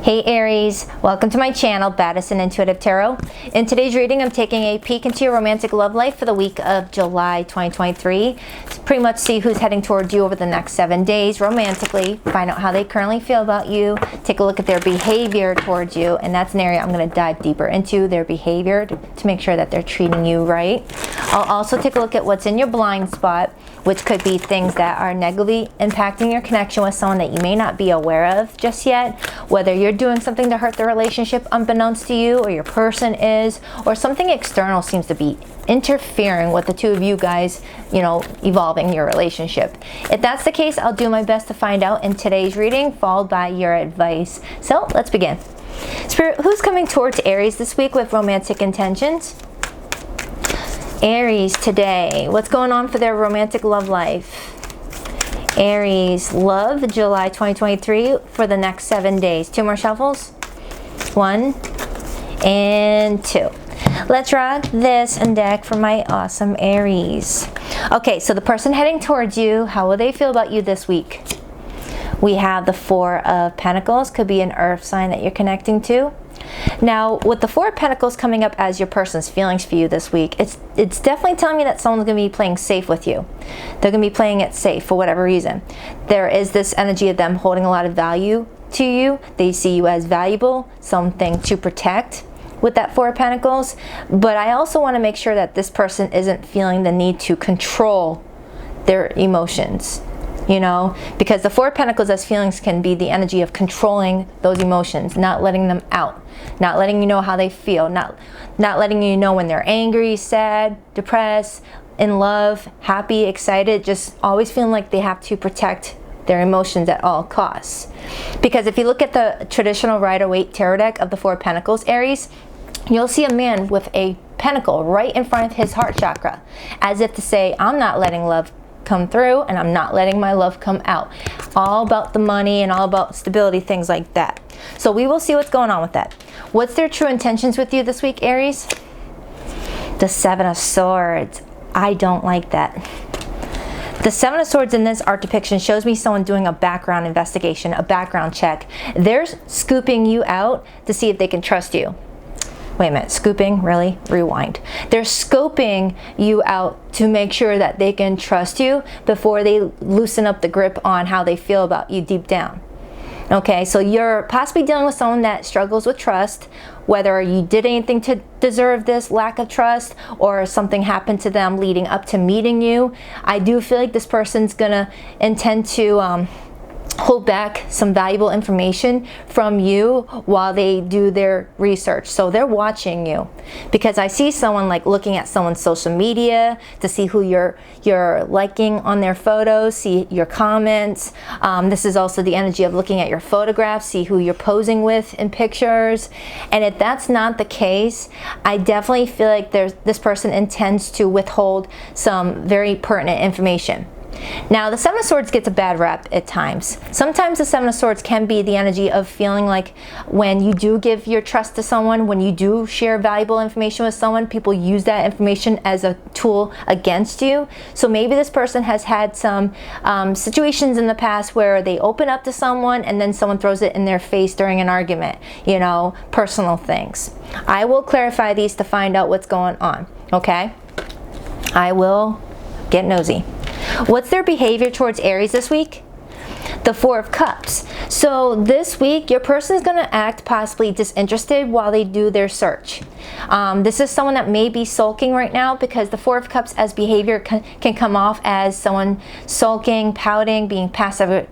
Hey Aries, welcome to my channel, Baddison Intuitive Tarot. In today's reading, I'm taking a peek into your romantic love life for the week of July 2023 to pretty much see who's heading towards you over the next 7 days romantically, find out how they currently feel about you, take a look at their behavior towards you, and that's an area I'm going to dive deeper into, their behavior to make sure that they're treating you right. I'll also take a look at what's in your blind spot, which could be things that are negatively impacting your connection with someone that you may not be aware of just yet, whether you're doing something to hurt the relationship unbeknownst to you, or your person is, or something external seems to be interfering with the two of you guys, evolving your relationship. If that's the case, I'll do my best to find out in today's reading, followed by your advice. So let's begin. Spirit, who's coming towards Aries this week with romantic intentions? Aries today, what's going on for their romantic love life? Aries, love, July 2023 for the next 7 days. 2 more shuffles. 1 and 2. Let's rock this and deck for my awesome Aries. Okay, so the person heading towards you, how will they feel about you this week? We have the 4 of Pentacles, could be an earth sign that you're connecting to. Now, with the 4 of Pentacles coming up as your person's feelings for you this week, it's definitely telling me that someone's going to be playing safe with you. They're going to be playing it safe for whatever reason. There is this energy of them holding a lot of value to you. They see you as valuable, something to protect with that 4 of Pentacles. But I also want to make sure that this person isn't feeling the need to control their emotions. Because the 4 of Pentacles as feelings can be the energy of controlling those emotions, not letting them out, not letting you know how they feel, not letting you know when they're angry, sad, depressed, in love, happy, excited, just always feeling like they have to protect their emotions at all costs. Because if you look at the traditional Rider-Waite tarot deck of the 4 of Pentacles, Aries, you'll see a man with a pentacle right in front of his heart chakra, as if to say, I'm not letting love come through and I'm not letting my love come out. All about the money and all about stability, things like that. So we will see what's going on with that. What's their true intentions with you this week, Aries? The 7 of Swords. I don't like that. The 7 of Swords in this art depiction shows me someone doing a background investigation, a background check. They're scooping you out to see if they can trust you. Wait a minute, scooping? Really? Rewind. They're scoping you out to make sure that they can trust you before they loosen up the grip on how they feel about you deep down. Okay, so you're possibly dealing with someone that struggles with trust, whether you did anything to deserve this lack of trust or something happened to them leading up to meeting you. I do feel like this person's gonna intend to hold back some valuable information from you while they do their research. So they're watching you, because I see someone like looking at someone's social media to see who you're liking on their photos, see your comments. This is also the energy of looking at your photographs, see who you're posing with in pictures. And if that's not the case, I definitely feel like this person intends to withhold some very pertinent information. Now, the 7 of Swords gets a bad rap at times. Sometimes the 7 of Swords can be the energy of feeling like when you do give your trust to someone, when you do share valuable information with someone, people use that information as a tool against you. So maybe this person has had some situations in the past where they open up to someone and then someone throws it in their face during an argument, personal things. I will clarify these to find out what's going on, okay? I will get nosy. What's their behavior towards Aries this week? The 4 of Cups. So this week, your person is going to act possibly disinterested while they do their search. This is someone that may be sulking right now, because the 4 of Cups as behavior can come off as someone sulking, pouting, being passive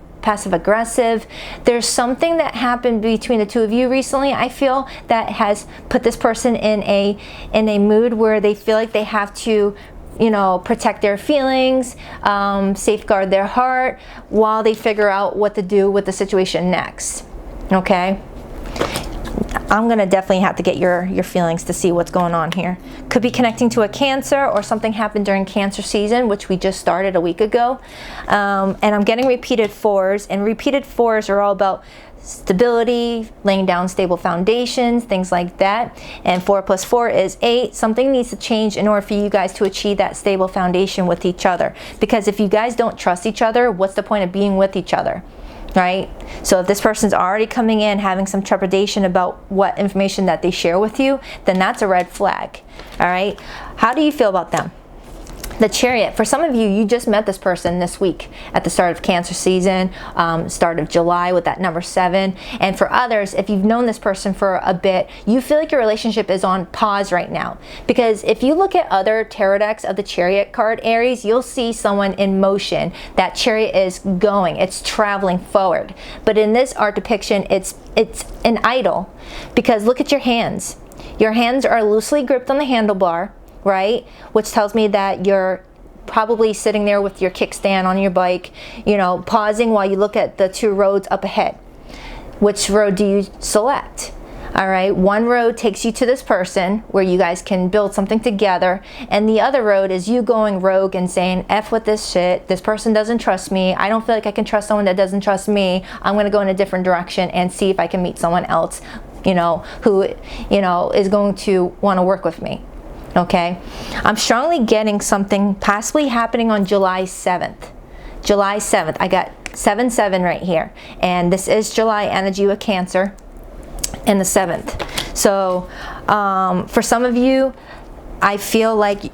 aggressive. There's something that happened between the two of you recently, I feel, that has put this person in a mood where they feel like they have to protect their feelings, safeguard their heart while they figure out what to do with the situation next. Okay? I'm going to definitely have to get your feelings to see what's going on here. Could be connecting to a Cancer, or something happened during Cancer season, which we just started a week ago. And I'm getting repeated 4s, and repeated 4s are all about stability, laying down stable foundations, things like that. And 4 plus 4 is 8. Something needs to change in order for you guys to achieve that stable foundation with each other. Because if you guys don't trust each other, what's the point of being with each other? right? So if this person's already coming in having some trepidation about what information that they share with you, then that's a red flag, all right? How do you feel about them? The Chariot, for some of you, you just met this person this week at the start of Cancer season, start of July with that number 7. And for others, if you've known this person for a bit, you feel like your relationship is on pause right now. Because if you look at other tarot decks of the Chariot card, Aries, you'll see someone in motion. That Chariot is going, it's traveling forward. But in this art depiction, it's an idol. Because look at your hands. Your hands are loosely gripped on the handlebar, right? Which tells me that you're probably sitting there with your kickstand on your bike, you know, pausing while you look at the 2 roads up ahead. Which road do you select? All right, one road takes you to this person where you guys can build something together, and the other road is you going rogue and saying, F with this shit, this person doesn't trust me, I don't feel like I can trust someone that doesn't trust me, I'm gonna go in a different direction and see if I can meet someone else, you know, who, you know, is going to want to work with me. Okay, I'm strongly getting something possibly happening on July 7th. July 7th, I got 7-7 right here. And this is July energy with Cancer and the 7th. So for some of you, I feel like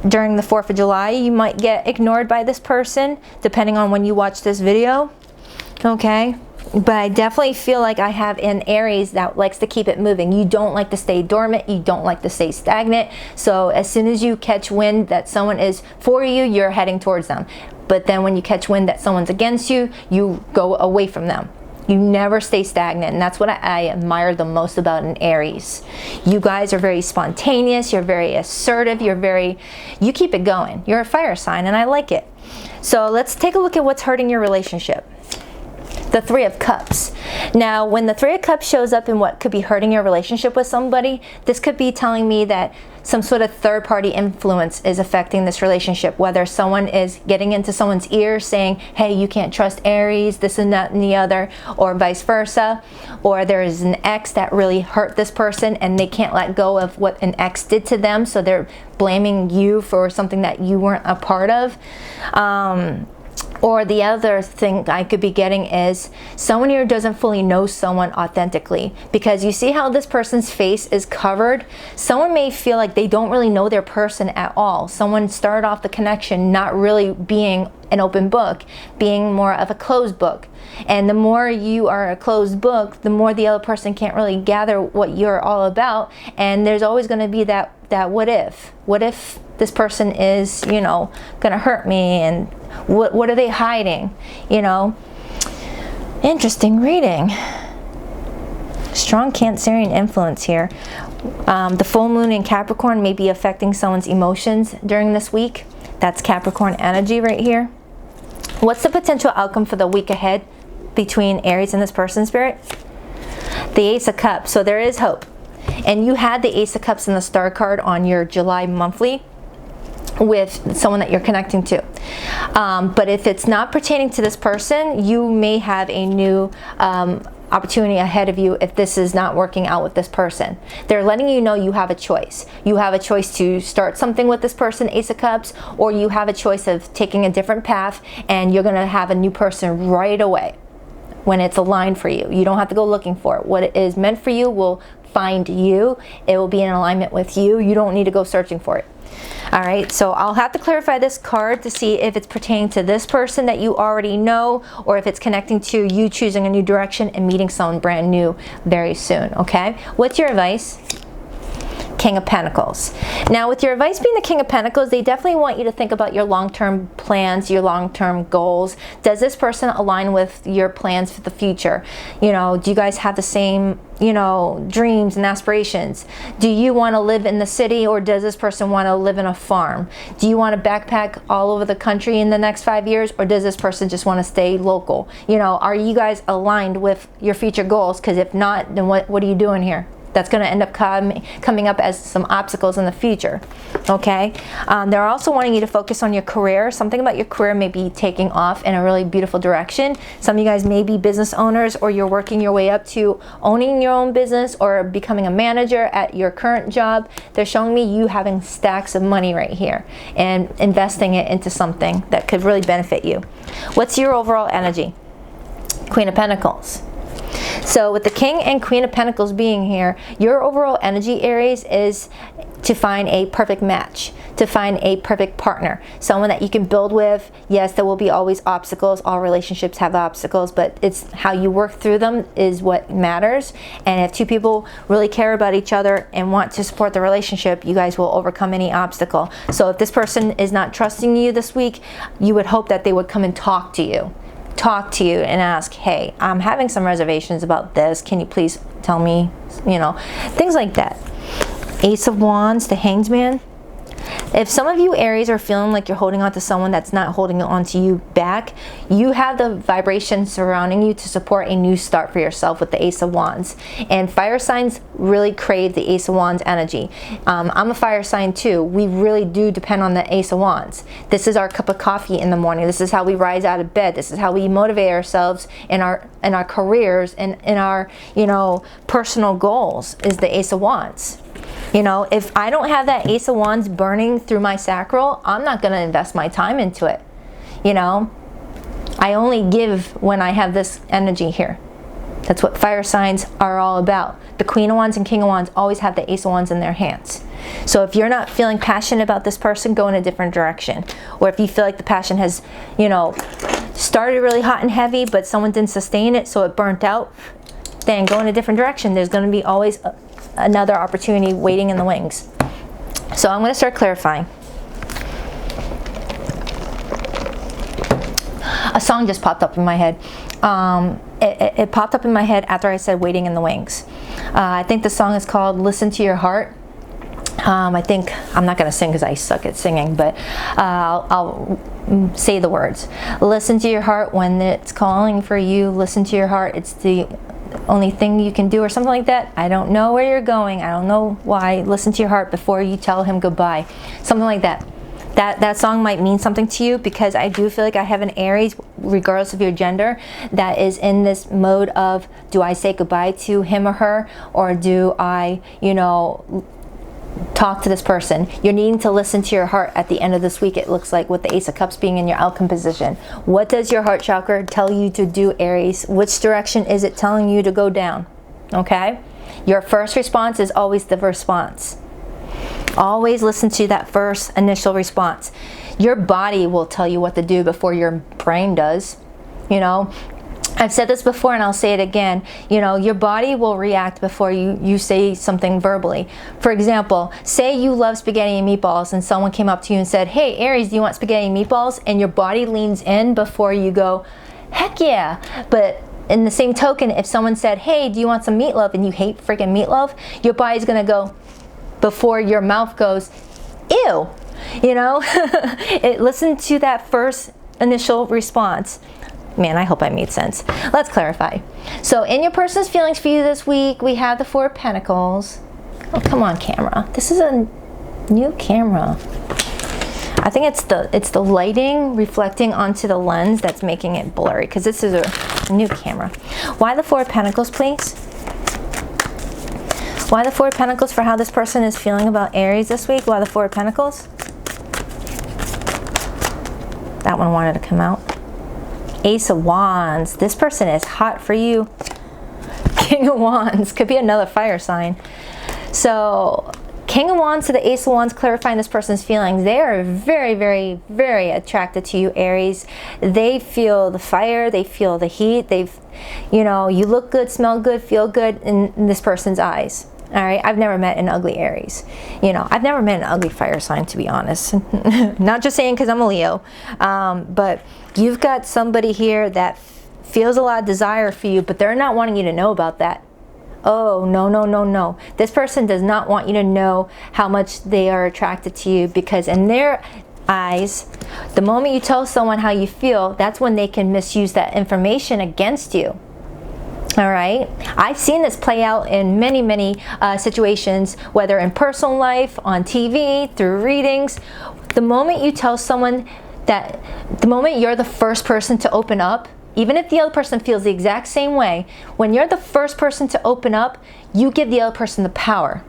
during the 4th of July, you might get ignored by this person, depending on when you watch this video. Okay. But I definitely feel like I have an Aries that likes to keep it moving. You don't like to stay dormant. You don't like to stay stagnant. So as soon as you catch wind that someone is for you, you're heading towards them. But then when you catch wind that someone's against you, you go away from them. You never stay stagnant, and that's what I admire the most about an Aries. You guys are very spontaneous. You're very assertive. You keep it going. You're a fire sign, and I like it. So let's take a look at what's hurting your relationship. The 3 of Cups. Now, when the 3 of Cups shows up in what could be hurting your relationship with somebody, this could be telling me that some sort of third-party influence is affecting this relationship, whether someone is getting into someone's ear saying, hey, you can't trust Aries, this and that and the other, or vice versa, or there is an ex that really hurt this person and they can't let go of what an ex did to them, so they're blaming you for something that you weren't a part of. Or the other thing I could be getting is someone here doesn't fully know someone authentically, because you see how this person's face is covered? Someone may feel like they don't really know their person at all. Someone started off the connection not really being an open book, being more of a closed book. And the more you are a closed book, the more the other person can't really gather what you're all about. And there's always going to be that what if? What if this person is, you know, going to hurt me, and what are they hiding? You know, interesting reading. Strong Cancerian influence here. The full moon in Capricorn may be affecting someone's emotions during this week. That's Capricorn energy right here. What's the potential outcome for the week ahead between Aries and this person, Spirit? The Ace of Cups. So there is hope. And you had the Ace of Cups and the Star card on your July monthly with someone that you're connecting to. But if it's not pertaining to this person, you may have a new opportunity ahead of you if this is not working out with this person. They're letting you know you have a choice. You have a choice to start something with this person, Ace of Cups, or you have a choice of taking a different path, and you're going to have a new person right away when it's aligned for you. You don't have to go looking for it. What is meant for you will find you. It will be in alignment with you. You don't need to go searching for it. All right, so I'll have to clarify this card to see if it's pertaining to this person that you already know, or if it's connecting to you choosing a new direction and meeting someone brand new very soon, okay? What's your advice? King of Pentacles. Now, with your advice being the King of Pentacles, they definitely want you to think about your long-term plans, your long-term goals. Does this person align with your plans for the future? You know, do you guys have the same, you know, dreams and aspirations? Do you want to live in the city, or does this person want to live in a farm? Do you want to backpack all over the country in the next 5 years, or does this person just want to stay local? You know, are you guys aligned with your future goals? Because if not, then what are you doing here? That's going to end up coming up as some obstacles in the future, okay? They're also wanting you to focus on your career. Something about your career may be taking off in a really beautiful direction. Some of you guys may be business owners, or you're working your way up to owning your own business or becoming a manager at your current job. They're showing me you having stacks of money right here and investing it into something that could really benefit you. What's your overall energy? Queen of Pentacles. So with the King and Queen of Pentacles being here, your overall energy, Aries, is to find a perfect match, to find a perfect partner, someone that you can build with. Yes, there will be always obstacles. All relationships have obstacles, but it's how you work through them is what matters. And if two people really care about each other and want to support the relationship, you guys will overcome any obstacle. So if this person is not trusting you this week, you would hope that they would come and talk to you and ask, hey, I'm having some reservations about this. Can you please tell me, you know, things like that. Ace of Wands, the Hanged Man. If some of you Aries are feeling like you're holding on to someone that's not holding on to you back, you have the vibration surrounding you to support a new start for yourself with the Ace of Wands. And fire signs really crave the Ace of Wands energy. I'm a fire sign too. We really do depend on the Ace of Wands. This is our cup of coffee in the morning. This is how we rise out of bed. This is how we motivate ourselves in our careers and in our, you know, personal goals, is the Ace of Wands. You know, if I don't have that Ace of Wands burning through my sacral, I'm not going to invest my time into it. You know, I only give when I have this energy here. That's what fire signs are all about. The Queen of Wands and King of Wands always have the Ace of Wands in their hands. So if you're not feeling passionate about this person, go in a different direction. Or if you feel like the passion has, you know, started really hot and heavy, but someone didn't sustain it, so it burnt out, then go in a different direction. There's going to be always another opportunity waiting in the wings. So I'm going to start clarifying. A song just popped up in my head. It popped up in my head after I said waiting in the wings. I think the song is called Listen to Your Heart. I think, I'm not going to sing because I suck at singing, but I'll say the words. Listen to your heart when it's calling for you. Listen to your heart. It's the only thing you can do, or something like that. I don't know where you're going. I don't know why. Listen to your heart before you tell him goodbye. Something like that. That song might mean something to you, because I do feel like I have an Aries, regardless of your gender, that is in this mode of, do I say goodbye to him or her, or do I, you know, talk to this person? You're needing to listen to your heart at the end of this week, it looks like, with the Ace of Cups being in your outcome position. What does your heart chakra tell you to do, Aries? Which direction is it telling you to go down? Okay? Your first response is always the response. Always listen to that first initial response. Your body will tell you what to do before your brain does. You know, I've said this before and I'll say it again. You know, your body will react before you say something verbally. For example, say you love spaghetti and meatballs and someone came up to you and said, hey Aries, do you want spaghetti and meatballs? And your body leans in before you go, heck yeah. But in the same token, if someone said, hey, do you want some meatloaf? And you hate freaking meatloaf, your body's gonna go before your mouth goes, ew. You know, listen to that first initial response. Man, I hope I made sense. Let's clarify. So in your person's feelings for you this week, we have the Four of Pentacles. Oh, come on, camera. This is a new camera. I think it's the lighting reflecting onto the lens that's making it blurry, because this is a new camera. Why the Four of Pentacles, please? Why the Four of Pentacles for how this person is feeling about Aries this week? Why the Four of Pentacles? That one wanted to come out. Ace of Wands. This person is hot for you. King of Wands. Could be another fire sign. So, King of Wands to the Ace of Wands, clarifying this person's feelings. They are very, very, very attracted to you, Aries. They feel the fire. They feel the heat. You know, you look good, smell good, feel good in this person's eyes. All right, I've never met an ugly Aries. You know, I've never met an ugly fire sign, to be honest. Not just saying because I'm a Leo, but you've got somebody here that feels a lot of desire for you, but they're not wanting you to know about that. Oh, no, no, no, no. This person does not want you to know how much they are attracted to you, because in their eyes, the moment you tell someone how you feel, that's when they can misuse that information against you. All right, I've seen this play out in many, many situations, whether in personal life, on TV, through readings. The moment you tell someone that, the moment you're the first person to open up, even if the other person feels the exact same way, when you're the first person to open up, you give the other person the power.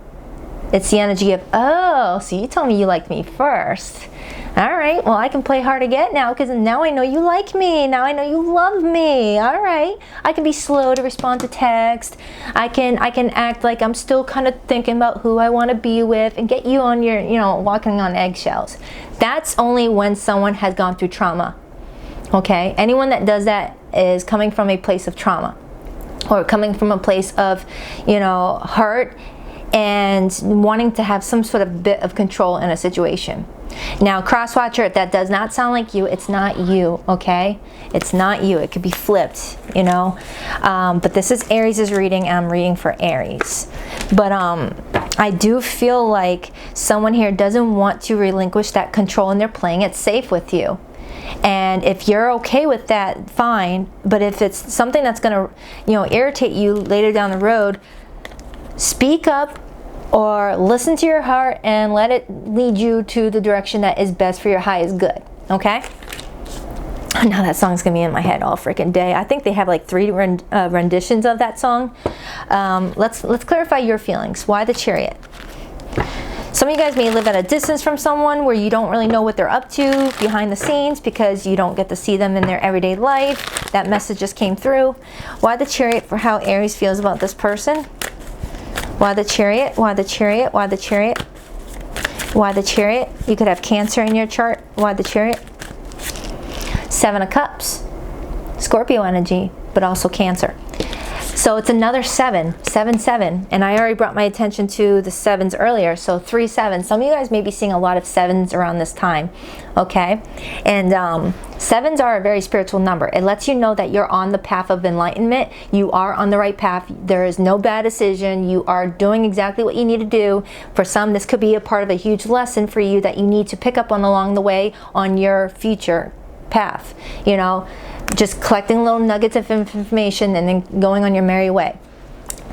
It's the energy of, oh, so you told me you liked me first. All right, well, I can play hard to get now because now I know you like me. Now I know you love me. All right, I can be slow to respond to text. I can act like I'm still kind of thinking about who I want to be with and get you on your, walking on eggshells. That's only when someone has gone through trauma. Okay, anyone that does that is coming from a place of trauma or coming from a place of, hurt and wanting to have some sort of bit of control in a situation. Now, cross-watcher, that does not sound like you. It's not you, okay? It's not you. It could be flipped, But this is Aries' reading, and I'm reading for Aries. But I do feel like someone here doesn't want to relinquish that control, and they're playing it safe with you. And if you're okay with that, fine. But if it's something that's going to, irritate you later down the road, speak up or listen to your heart and let it lead you to the direction that is best for your highest good, okay? Now that song's gonna be in my head all freaking day. I think they have like 3 renditions of that song. Let's clarify your feelings. Why the Chariot? Some of you guys may live at a distance from someone where you don't really know what they're up to behind the scenes because you don't get to see them in their everyday life. That message just came through. Why the Chariot for how Aries feels about this person? Why the Chariot? Why the Chariot? Why the Chariot? Why the Chariot? You could have Cancer in your chart. Why the Chariot? 7 of Cups. Scorpio energy, but also Cancer. So it's another 7, 7, 7. And I already brought my attention to the 7s earlier. So 3, 7. Some of you guys may be seeing a lot of 7s around this time. Okay? And 7s are a very spiritual number. It lets you know that you're on the path of enlightenment. You are on the right path. There is no bad decision. You are doing exactly what you need to do. For some, this could be a part of a huge lesson for you that you need to pick up on along the way on your future path. Just collecting little nuggets of information and then going on your merry way.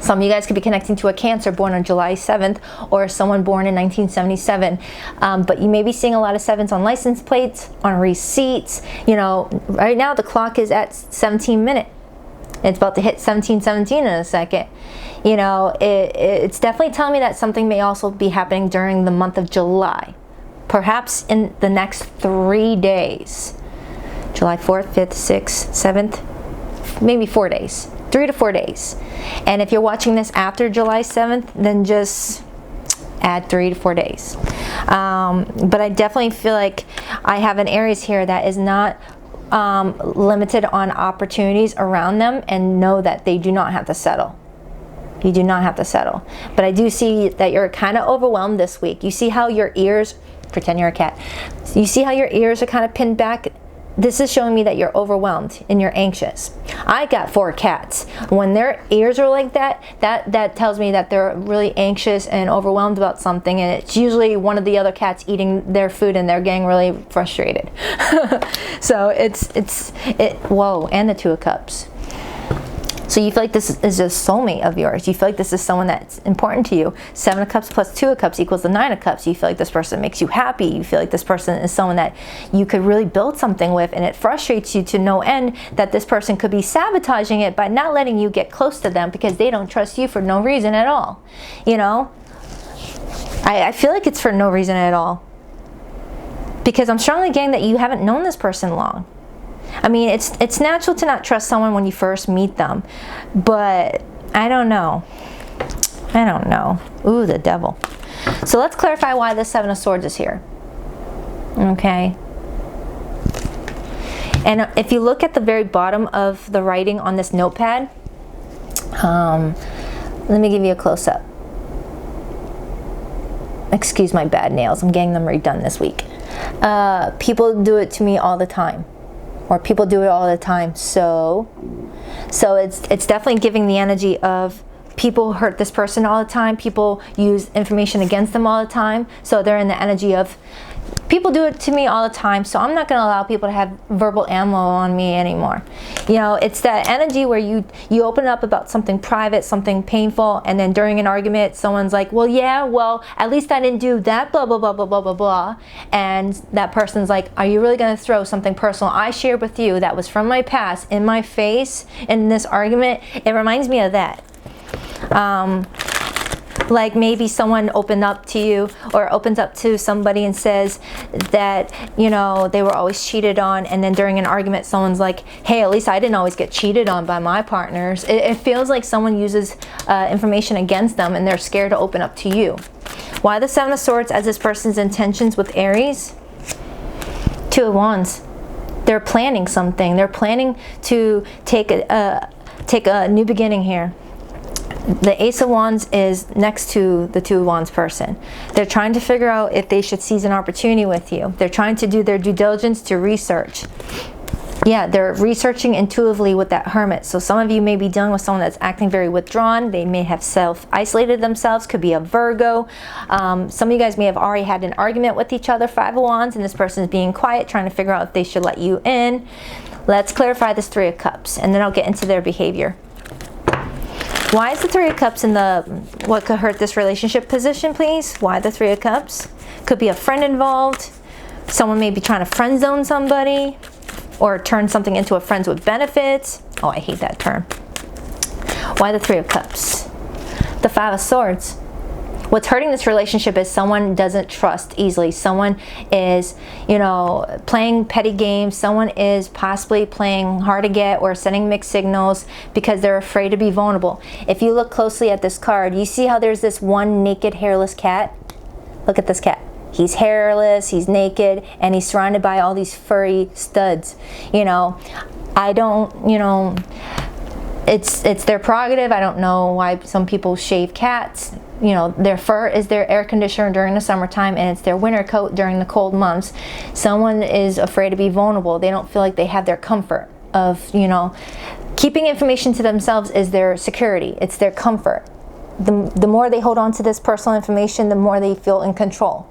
Some of you guys could be connecting to a Cancer born on July 7th or someone born in 1977. But you may be seeing a lot of 7s on license plates, on receipts. Right now the clock is at 17 minutes. It's about to hit 17:17 in a second. It's definitely telling me that something may also be happening during the month of July. Perhaps in the next 3 days. July 4th, 5th, 6th, 7th, maybe 4 days, 3 to 4 days. And if you're watching this after July 7th, then just add 3 to 4 days. But I definitely feel like I have an Aries here that is not limited on opportunities around them, and know that they do not have to settle. You do not have to settle. But I do see that you're kind of overwhelmed this week. You see how your ears, pretend you're a cat. You see how your ears are kind of pinned back? This is showing me that you're overwhelmed and you're anxious. I got 4 cats. When their ears are like that, that tells me that they're really anxious and overwhelmed about something, and it's usually one of the other cats eating their food and they're getting really frustrated. So whoa, and the 2 of Cups. So you feel like this is a soulmate of yours. You feel like this is someone that's important to you. 7 of Cups plus 2 of Cups equals the 9 of Cups. You feel like this person makes you happy. You feel like this person is someone that you could really build something with, and it frustrates you to no end that this person could be sabotaging it by not letting you get close to them because they don't trust you for no reason at all. I feel like it's for no reason at all. Because I'm strongly getting that you haven't known this person long. I mean, it's natural to not trust someone when you first meet them, but I don't know. Ooh, the Devil. So let's clarify why the 7 of Swords is here. Okay. And if you look at the very bottom of the writing on this notepad, let me give you a close-up. Excuse my bad nails. I'm getting them redone this week. People do it to me all the time. Or people do it all the time. So it's definitely giving the energy of people hurt this person all the time. People use information against them all the time. So they're in the energy of people do it to me all the time. So I'm not going to allow people to have verbal ammo on me anymore. It's that energy where you open up about something private, something painful, and then during an argument, someone's like, well, yeah, well, at least I didn't do that, blah, blah, blah, blah, blah, blah, blah. And that person's like, are you really going to throw something personal I shared with you that was from my past in my face in this argument? It reminds me of that. Like maybe someone opened up to you or opens up to somebody and says that, you know, they were always cheated on, and then during an argument someone's like, hey, at least I didn't always get cheated on by my partners. It feels like someone uses information against them and they're scared to open up to you. Why the Seven of Swords as this person's intentions with Aries? Two of Wands. They're planning something. They're planning to take a new beginning here. The Ace of Wands is next to the Two of Wands person. They're trying to figure out if they should seize an opportunity with you. They're trying to do their due diligence to research. Yeah, they're researching intuitively with that Hermit. So some of you may be dealing with someone that's acting very withdrawn. They may have self-isolated themselves. Could be a Virgo. Some of you guys may have already had an argument with each other, Five of Wands, and this person is being quiet, trying to figure out if they should let you in. Let's clarify this Three of Cups, and then I'll get into their behavior. Why is the Three of Cups in the what could hurt this relationship position, please? Why the Three of Cups? Could be a friend involved. Someone may be trying to friend zone somebody or turn something into a friends with benefits. Oh, I hate that term. Why the Three of Cups? The Five of Swords. What's hurting this relationship is someone doesn't trust easily. Someone is, you know, playing petty games. Someone is possibly playing hard to get or sending mixed signals because they're afraid to be vulnerable. If you look closely at this card, you see how there's this one naked, hairless cat? Look at this cat. He's hairless, he's naked, and he's surrounded by all these furry studs. You know, I don't, you know, it's their prerogative. I don't know why some people shave cats. You know, their fur is their air conditioner during the summertime, and it's their winter coat during the cold months. Someone is afraid to be vulnerable. They don't feel like they have their comfort of, you know, keeping information to themselves is their security. It's their comfort. The more they hold on to this personal information, the more they feel in control.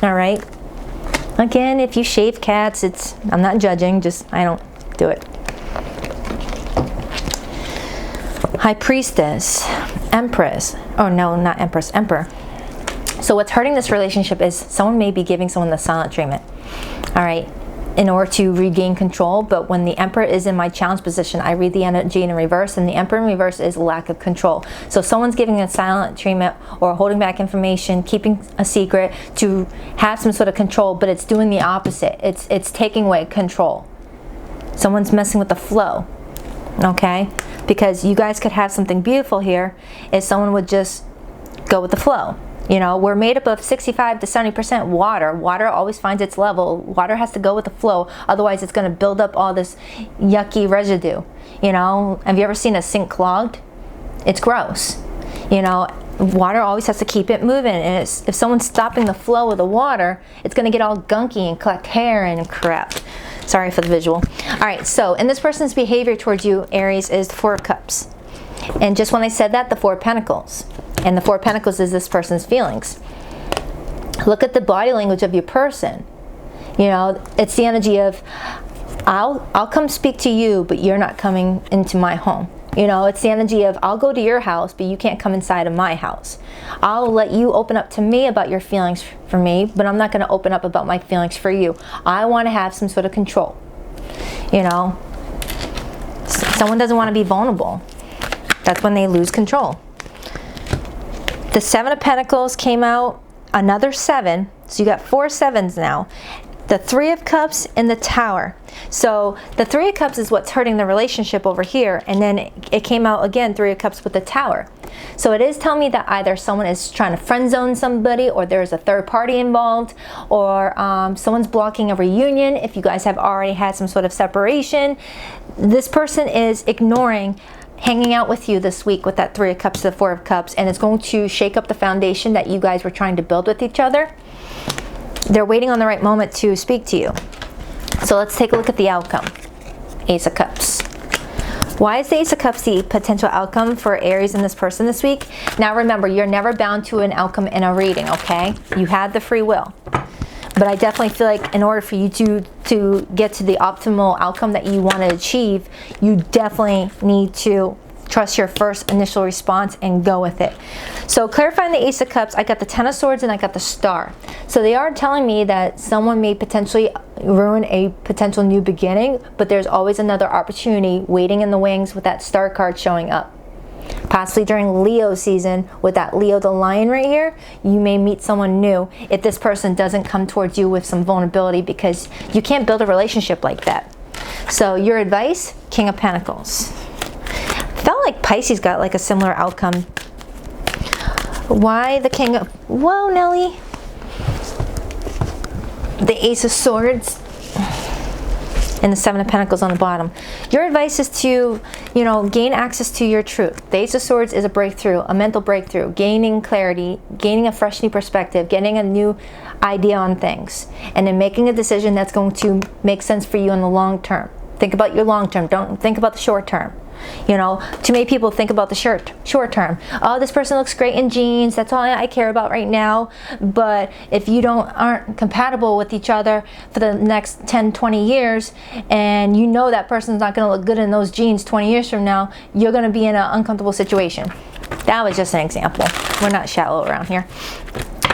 All right. Again, if you shave cats, I'm not judging, just I don't do it. High Priestess, Empress. Oh no, not Empress, Emperor. So what's hurting this relationship is someone may be giving someone the silent treatment. All right, in order to regain control. But when the Emperor is in my challenge position, I read the energy in reverse, and the Emperor in reverse is lack of control. So someone's giving a silent treatment or holding back information, keeping a secret to have some sort of control, but it's doing the opposite. It's taking away control. Someone's messing with the flow. Okay? Because you guys could have something beautiful here if someone would just go with the flow. You know, we're made up of 65 to 70% water. Water always finds its level. Water has to go with the flow. Otherwise, it's going to build up all this yucky residue. You know, have you ever seen a sink clogged? It's gross. You know, water always has to keep it moving. And if someone's stopping the flow of the water, it's going to get all gunky and collect hair and crap. Sorry for the visual. All right, so in this person's behavior towards you, Aries, is the Four of Cups. And just when I said that, the Four of Pentacles. And the Four of Pentacles is this person's feelings. Look at the body language of your person. You know, it's the energy of, I'll come speak to you, but you're not coming into my home. You know, it's the energy of, I'll go to your house, but you can't come inside of my house. I'll let you open up to me about your feelings for me, but I'm not going to open up about my feelings for you. I want to have some sort of control. You know, someone doesn't want to be vulnerable. That's when they lose control. The Seven of Pentacles came out, another 7. So you got 4 sevens now. The Three of Cups and the Tower. So the Three of Cups is what's hurting the relationship over here. And then it came out again, Three of Cups with the Tower. So it is telling me that either someone is trying to friend zone somebody, or there's a third party involved, or someone's blocking a reunion if you guys have already had some sort of separation. This person is ignoring hanging out with you this week with that Three of Cups to the Four of Cups, and it's going to shake up the foundation that you guys were trying to build with each other. They're waiting on the right moment to speak to you. So let's take a look at the outcome. Ace of Cups. Why is the Ace of Cups the potential outcome for Aries and this person this week? Now remember, you're never bound to an outcome in a reading, okay? You had the free will. But I definitely feel like in order for you to get to the optimal outcome that you want to achieve, you definitely need to trust your first initial response and go with it. So clarifying the Ace of Cups, I got the Ten of Swords and I got the Star. So they are telling me that someone may potentially ruin a potential new beginning, but there's always another opportunity waiting in the wings with that Star card showing up. Possibly during Leo season, with that Leo the lion right here, you may meet someone new if this person doesn't come towards you with some vulnerability, because you can't build a relationship like that. So your advice, King of Pentacles. Felt like Pisces got like a similar outcome. Why the King of... Whoa, Nelly. The Ace of Swords and the Seven of Pentacles on the bottom. Your advice is to, you know, gain access to your truth. The Ace of Swords is a breakthrough, a mental breakthrough, gaining clarity, gaining a fresh new perspective, getting a new idea on things, and then making a decision that's going to make sense for you in the long term. Think about your long term. Don't think about the short term. You know, too many people think about the short term. Oh, this person looks great in jeans. That's all I care about right now. But if you aren't compatible with each other for the next 10, 20 years, and you know that person's not going to look good in those jeans 20 years from now, you're going to be in an uncomfortable situation. That was just an example. We're not shallow around here.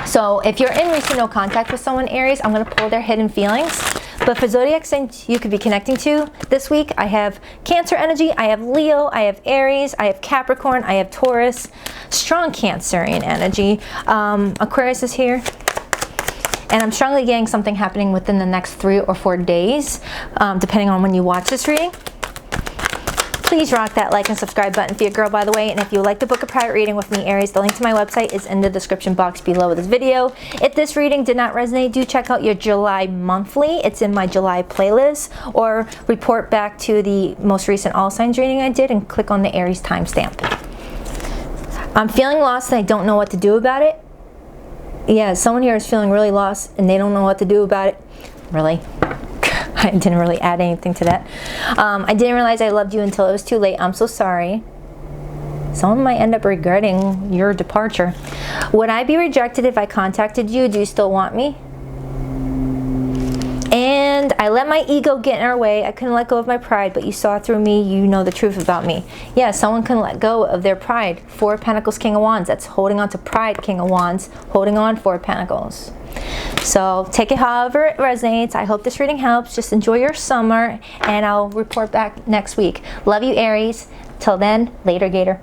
So if you're in recent no contact with someone, Aries, I'm going to pull their hidden feelings. But for zodiac signs you could be connecting to this week, I have Cancer energy, I have Leo, I have Aries, I have Capricorn, I have Taurus, strong Cancerian energy. Aquarius is here. And I'm strongly getting something happening within the next 3 or 4 days, depending on when you watch this reading. Please rock that like and subscribe button for your girl, by the way. And if you would like to book a private reading with me, Aries, the link to my website is in the description box below this video. If this reading did not resonate, do check out your July monthly. It's in my July playlist, or report back to the most recent all signs reading I did and click on the Aries timestamp. I'm feeling lost and I don't know what to do about it. Yeah, someone here is feeling really lost and they don't know what to do about it. Really? I didn't really add anything to that. I didn't realize I loved you until it was too late. I'm so sorry. Someone might end up regretting your departure. Would I be rejected if I contacted you? Do you still want me? And I let my ego get in our way. I couldn't let go of my pride, but you saw through me. You know the truth about me. Yeah, someone can let go of their pride. 4 of Pentacles, King of Wands. That's holding on to pride, King of Wands. Holding on, 4 of Pentacles. So take it however it resonates. I hope this reading helps. Just enjoy your summer, and I'll report back next week. Love you, Aries. Till then, later, Gator.